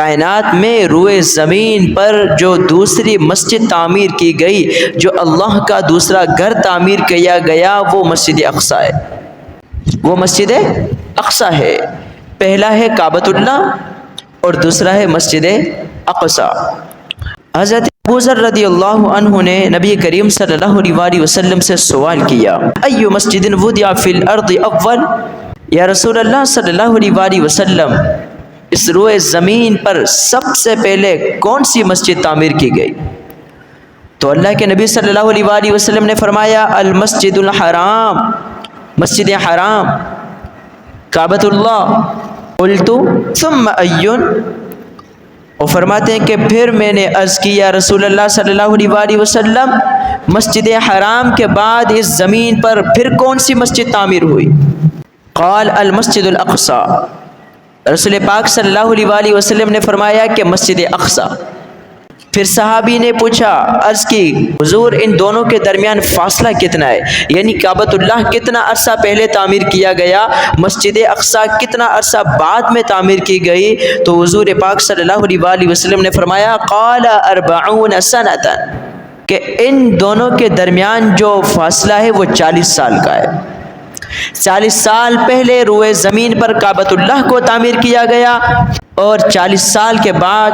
کائنات میں روئے زمین پر جو دوسری مسجد تعمیر کی گئی، جو اللہ کا دوسرا گھر تعمیر کیا گیا، وہ مسجد اقصی ہے، وہ مسجد اقصی ہے۔ پہلا ہے کعبۃ اللہ اور دوسرا ہے مسجد اقصی۔ حضرت ابو ذر رضی اللہ عنہ نے نبی کریم صلی اللہ علیہ وسلم سے سوال کیا، ای مسجد وضع فی الارض اول، یا رسول اللہ صلی اللہ علیہ وسلم، اس روئے زمین پر سب سے پہلے کون سی مسجد تعمیر کی گئی؟ تو اللہ کے نبی صلی اللہ علیہ وسلم نے فرمایا المسجد الحرام، مسجد حرام، کعبۃ اللہ۔ قلت ثم ایون، اور فرماتے ہیں کہ پھر میں نے عرض کیا رسول اللہ صلی اللہ علیہ وسلم، مسجد حرام کے بعد اس زمین پر پھر کون سی مسجد تعمیر ہوئی؟ قال المسجد الاقصی، رسول پاک صلی اللہ علیہ وسلم نے فرمایا کہ مسجد اقصی۔ پھر صحابی نے پوچھا، عرض کی حضور ان دونوں کے درمیان فاصلہ کتنا ہے؟ یعنی کعبۃ اللہ کتنا عرصہ پہلے تعمیر کیا گیا، مسجد اقصی کتنا عرصہ بعد میں تعمیر کی گئی؟ تو حضور پاک صلی اللہ علیہ وسلم نے فرمایا قال 40 سنۃ، کہ ان دونوں کے درمیان جو فاصلہ ہے وہ 40 سال کا ہے۔ 40 سال پہلے روئے زمین پر کعبۃ اللہ کو تعمیر کیا گیا، اور 40 سال کے بعد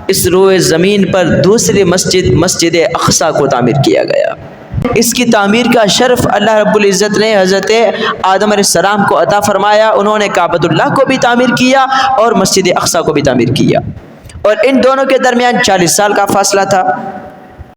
اس روئے زمین پر دوسری مسجد اقصی کو تعمیر کیا گیا۔ اس کی تعمیر کا شرف اللہ رب العزت نے حضرت آدم علیہ السلام کو عطا فرمایا۔ انہوں نے کعبۃ اللہ کو بھی تعمیر کیا اور مسجد اقصی کو بھی تعمیر کیا، اور ان دونوں کے درمیان 40 سال کا فاصلہ تھا۔